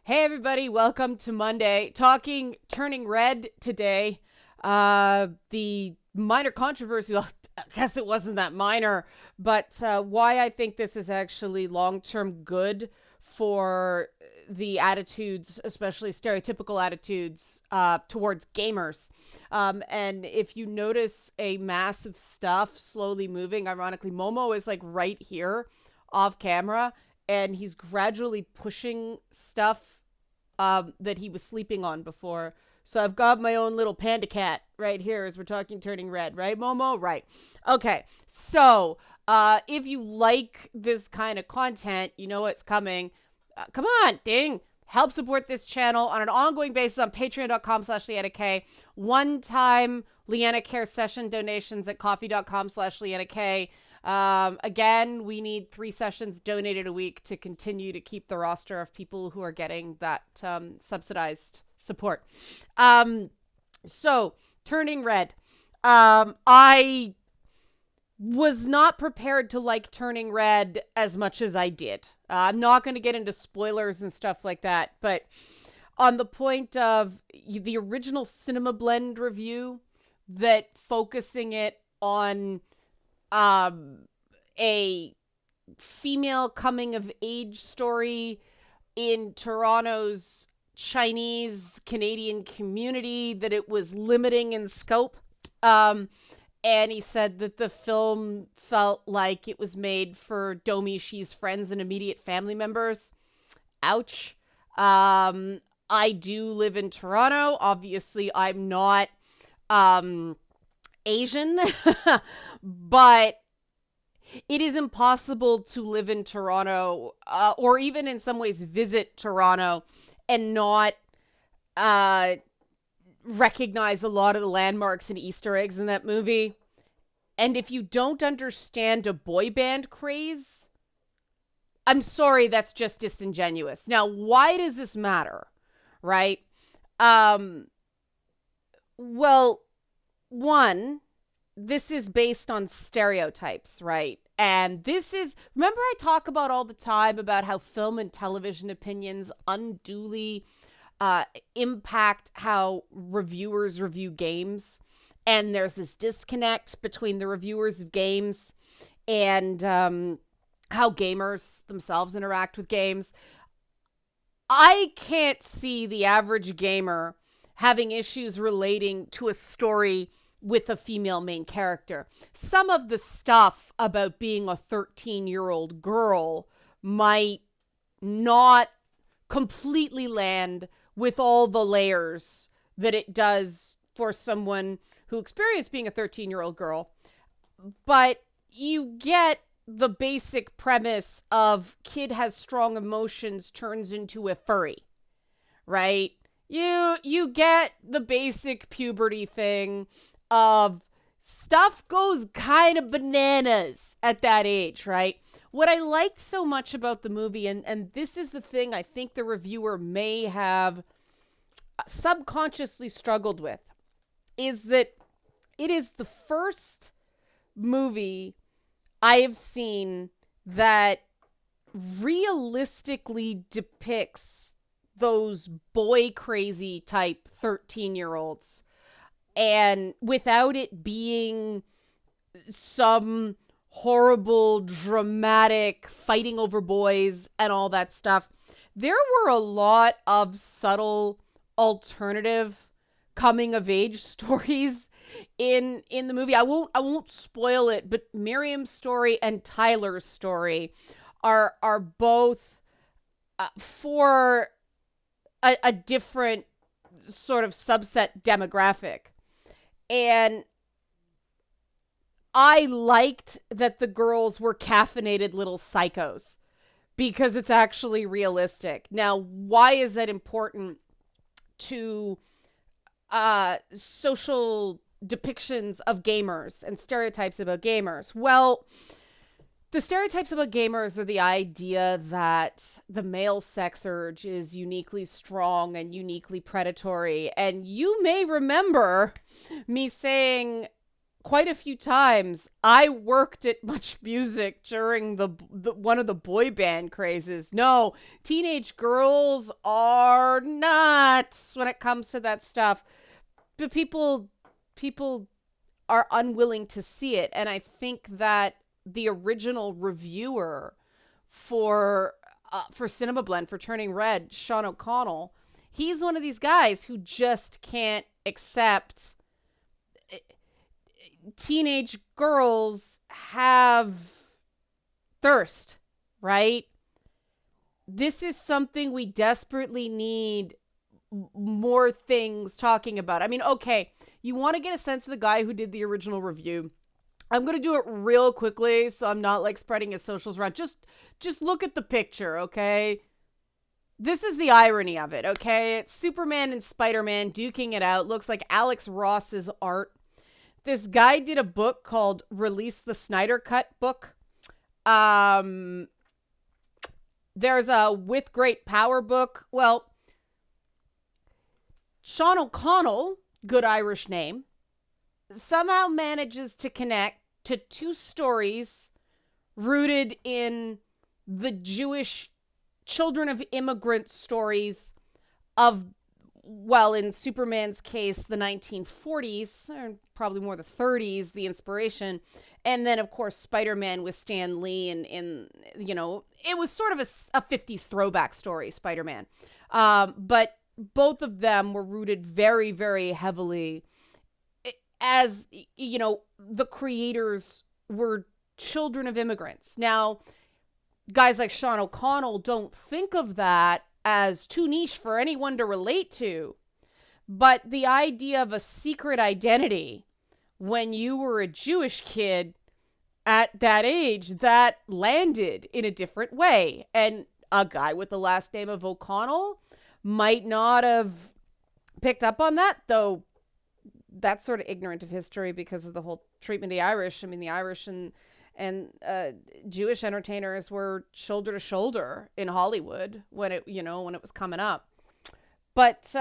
Hey everybody, welcome to Monday. Talking Turning Red today. The minor controversy, well, I guess it wasn't that minor, but why I think this is actually long-term good for the attitudes, especially stereotypical attitudes towards gamers. And if you notice a mass of stuff slowly moving, ironically, Momo is like right here off camera and he's gradually pushing stuff that he was sleeping on before. So I've got my own little panda cat right here as we're talking Turning Red, right, Momo? Right. Okay. So if you like this kind of content, you know what's coming. Come on, ding. Help support this channel on an ongoing basis on patreon.com/LeannaK. One-time Leanna Care session donations at coffee.com/LeannaK. Again, we need 3 sessions donated a week to continue to keep the roster of people who are getting that subsidized support. So, Turning Red. I was not prepared to like Turning Red as much as I did. I'm not going to get into spoilers and stuff like that, but on the point of the original Cinema Blend review, that focusing it on a female coming of age story in Toronto's Chinese Canadian community, that it was limiting in scope. And he said that the film felt like it was made for Domi Shi's friends and immediate family members. Ouch. I do live in Toronto. Obviously, I'm not Asian, but it is impossible to live in Toronto or even in some ways visit Toronto and not recognize a lot of the landmarks and Easter eggs in that movie. And if you don't understand a boy band craze, I'm sorry, that's just disingenuous. Now, why does this matter? Right? Well, one, this is based on stereotypes, right? And this is, remember I talk about all the time about how film and television opinions unduly impact how reviewers review games. And there's this disconnect between the reviewers of games and how gamers themselves interact with games. I can't see the average gamer having issues relating to a story with a female main character. Some of the stuff about being a 13-year-old girl might not completely land with all the layers that it does for someone who experienced being a 13-year-old girl. But you get the basic premise of kid has strong emotions, turns into a furry, right? You get the basic puberty thing of stuff goes kind of bananas at that age, right? What I liked so much about the movie, and this is the thing I think the reviewer may have subconsciously struggled with, is that it is the first movie I have seen that realistically depicts those boy crazy type 13-year-olds, and without it being some horrible dramatic fighting over boys and all that stuff. There were a lot of subtle alternative coming of age stories in the movie. I won't spoil it, but Miriam's story and Tyler's story are both for a different sort of subset demographic. And I liked that the girls were caffeinated little psychos because it's actually realistic. Now, why is that important to social depictions of gamers and stereotypes about gamers? Well, the stereotypes about gamers are the idea that the male sex urge is uniquely strong and uniquely predatory. And you may remember me saying quite a few times. I worked at Much Music during the one of the boy band crazes. No, teenage girls are nuts when it comes to that stuff. But people are unwilling to see it, and I think that the original reviewer for Cinema Blend, for Turning Red, Sean O'Connell, he's one of these guys who just can't accept teenage girls have thirst, right? This is something we desperately need more things talking about. I mean, okay, you want to get a sense of the guy who did the original review. I'm going to do it real quickly so I'm not like spreading his socials around. Just look at the picture, okay? This is the irony of it, okay? It's Superman and Spider-Man duking it out. Looks like Alex Ross's art. This guy did a book called Release the Snyder Cut book. There's a With Great Power book. Well, Sean O'Connell, good Irish name, somehow manages to connect to two stories rooted in the Jewish children of immigrant stories of, well, in Superman's case, the 1940s, or probably more the 30s, the inspiration. And then, of course, Spider-Man with Stan Lee. And you know, it was sort of a 50s throwback story, Spider-Man. But both of them were rooted very, very heavily, as, you know, the creators were children of immigrants. Now, guys like Sean O'Connell don't think of that as too niche for anyone to relate to. But the idea of a secret identity when you were a Jewish kid at that age, that landed in a different way. And a guy with the last name of O'Connell might not have picked up on that, though that's sort of ignorant of history because of the whole treatment of the Irish. I mean, the Irish and Jewish entertainers were shoulder to shoulder in Hollywood when it was coming up. But,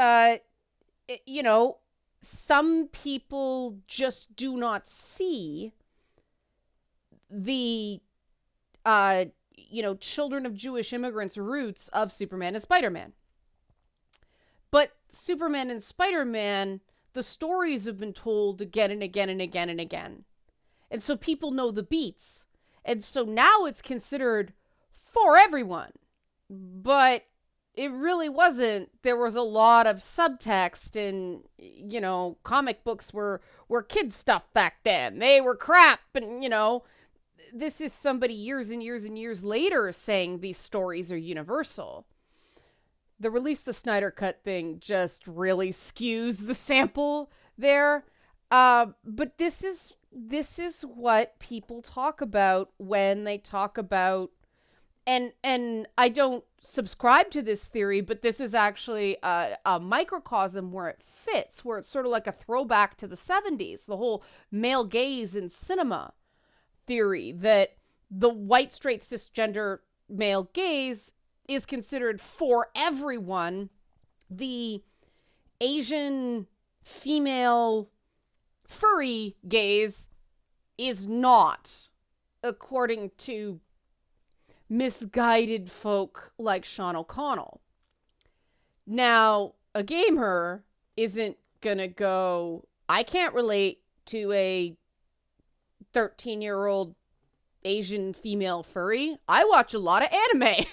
you know, some people just do not see the, children of Jewish immigrants' roots of Superman and Spider-Man. But Superman and Spider-Man, the stories have been told again and again and again and again. And so people know the beats. And so now it's considered for everyone. But it really wasn't. There was a lot of subtext, and, you know, comic books were kid stuff back then. They were crap. And, you know, this is somebody years and years and years later saying these stories are universal. The Release the Snyder Cut thing just really skews the sample there. But this is what people talk about when they talk about, and I don't subscribe to this theory, but this is actually a microcosm where it fits, where it's sort of like a throwback to the 70s, the whole male gaze in cinema theory, that the white, straight, cisgender male gaze is considered for everyone. The Asian female furry gaze is not, according to misguided folk like Sean O'Connell. Now, a gamer isn't gonna go, I can't relate to a 13-year-old Asian female furry. I watch a lot of anime.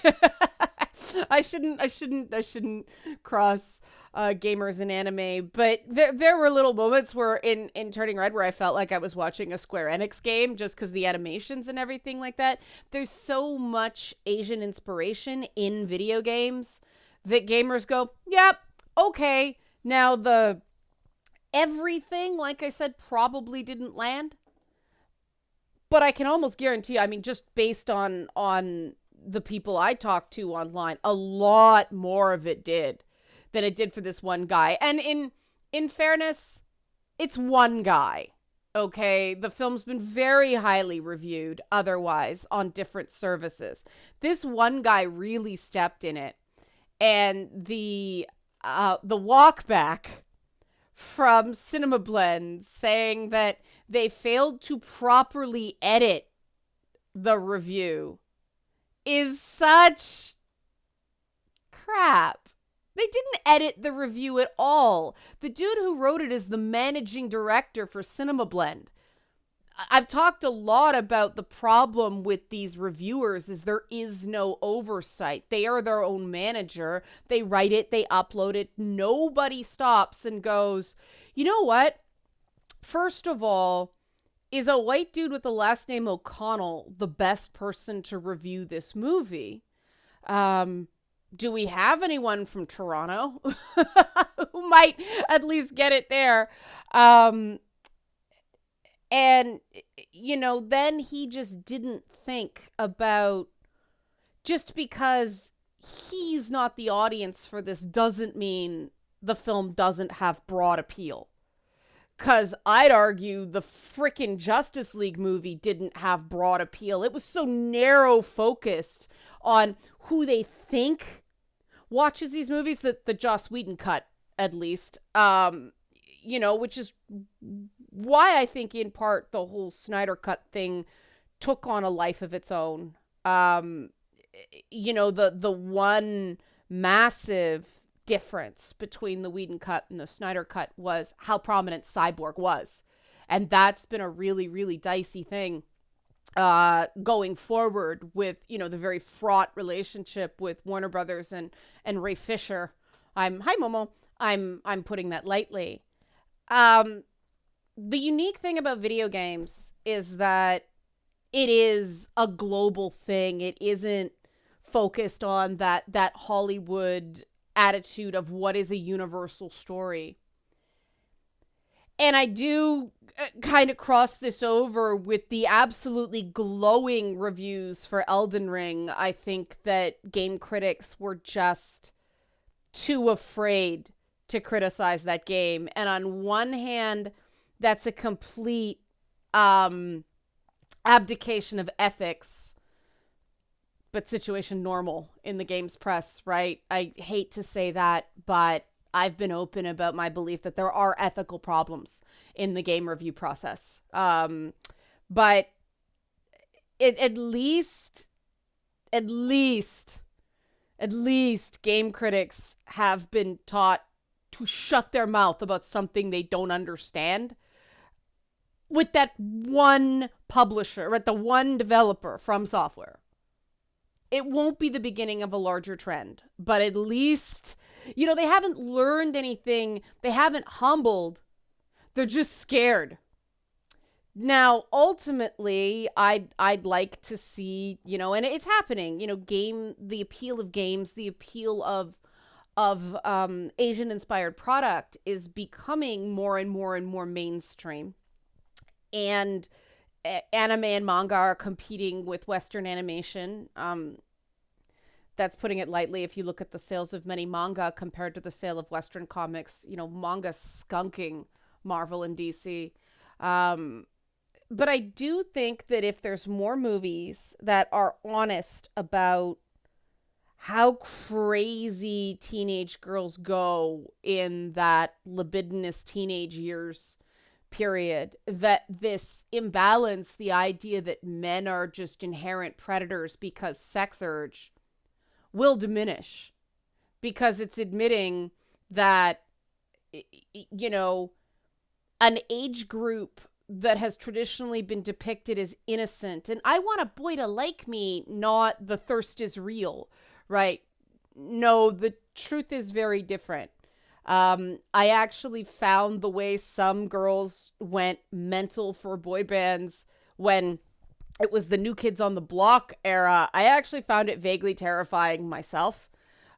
I shouldn't cross gamers and anime, but there were little moments where in Turning Red where I felt like I was watching a Square Enix game just because the animations and everything like that. There's so much Asian inspiration in video games that gamers go, yep, okay. Now the everything, like I said, probably didn't land. But I can almost guarantee, I mean, just based on the people I talked to online, a lot more of it did than it did for this one guy. And in fairness, it's one guy, okay? The film's been very highly reviewed otherwise on different services. This one guy really stepped in it. And the walk back from Cinema Blend saying that they failed to properly edit the review is such crap. They didn't edit the review at all. The dude who wrote it is the managing director for Cinema Blend. I've talked a lot about the problem with these reviewers is there is no oversight. They are their own manager. They write it, they upload it. Nobody stops and goes, you know what? First of all, is a white dude with the last name O'Connell the best person to review this movie? Do we have anyone from Toronto who might at least get it there? And, then he just didn't think about, just because he's not the audience for this doesn't mean the film doesn't have broad appeal. Because I'd argue the frickin' Justice League movie didn't have broad appeal. It was so narrow focused on who they think watches these movies, that the Joss Whedon cut, at least, which is why I think in part the whole Snyder Cut thing took on a life of its own. The one massive difference between the Whedon Cut and the Snyder Cut was how prominent Cyborg was. And that's been a really, really dicey thing going forward with, the very fraught relationship with Warner Brothers and Ray Fisher. Hi Momo. I'm putting that lightly. The unique thing about video games is that it is a global thing. It isn't focused on that Hollywood attitude of what is a universal story. And I do kind of cross this over with the absolutely glowing reviews for Elden Ring. I think that game critics were just too afraid to criticize that game. And on one hand, that's a complete abdication of ethics, but situation normal in the games press, right? I hate to say that, but I've been open about my belief that there are ethical problems in the game review process. But at least game critics have been taught to shut their mouth about something they don't understand. With that one publisher, right, the one developer from software. It won't be the beginning of a larger trend, but at least, they haven't learned anything. They haven't humbled. They're just scared. Now, ultimately, I'd like to see, and it's happening, the appeal of games, the appeal of Asian-inspired product is becoming more and more and more mainstream. And anime and manga are competing with Western animation. That's putting it lightly. If you look at the sales of many manga compared to the sale of Western comics, manga skunking Marvel and DC. But I do think that if there's more movies that are honest about how crazy teenage girls go in that libidinous teenage years period, that this imbalance, the idea that men are just inherent predators because sex urge, will diminish, because it's admitting that, an age group that has traditionally been depicted as innocent, and I want a boy to like me, not the thirst is real, right? No, the truth is very different. I actually found the way some girls went mental for boy bands when it was the New Kids on the Block era. I actually found it vaguely terrifying myself.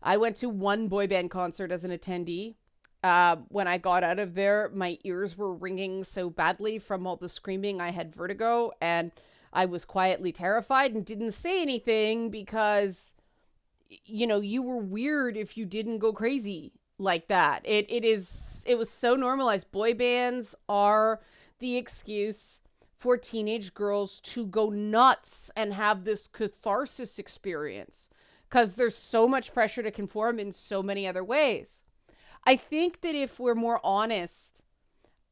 I went to one boy band concert as an attendee. When I got out of there, my ears were ringing so badly from all the screaming. I had vertigo, and I was quietly terrified and didn't say anything because, you were weird if you didn't go crazy like that. It was so normalized. Boy bands are the excuse for teenage girls to go nuts and have this catharsis experience because there's so much pressure to conform in so many other ways. I think that if we're more honest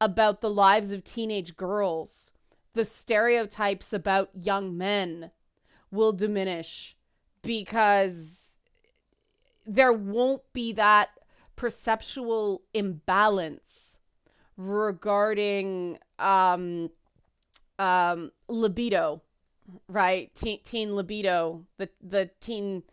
about the lives of teenage girls, the stereotypes about young men will diminish, because there won't be that perceptual imbalance regarding libido, right? Teen libido, the teen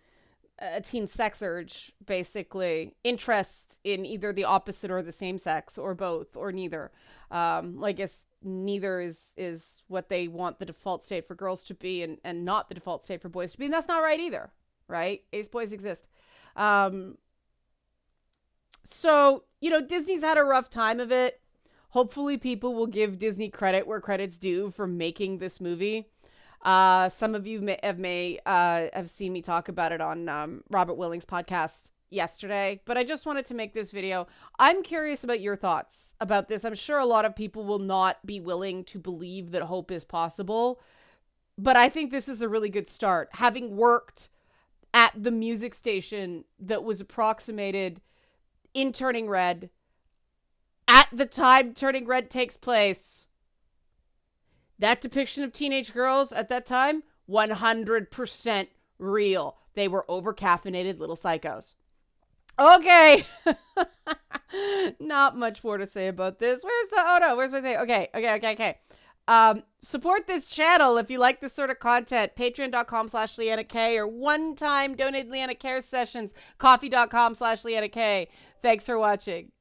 sex urge, basically interest in either the opposite or the same sex, or both, or neither. I guess neither is what they want the default state for girls to be, and not the default state for boys to be, and that's not right either, right? Ace boys exist. So, Disney's had a rough time of it. Hopefully people will give Disney credit where credit's due for making this movie. Some of you may have seen me talk about it on Robert Willing's podcast yesterday, but I just wanted to make this video. I'm curious about your thoughts about this. I'm sure a lot of people will not be willing to believe that hope is possible, but I think this is a really good start. Having worked at the music station that was approximated in Turning Red, at the time Turning Red takes place, that depiction of teenage girls at that time, 100% real. They were over-caffeinated little psychos. Okay. Not much more to say about this. Where's my thing? Okay. Support this channel if you like this sort of content. Patreon.com/Leanna K, or one-time donate Leanna Care sessions. Coffee.com/Leanna K. Thanks for watching.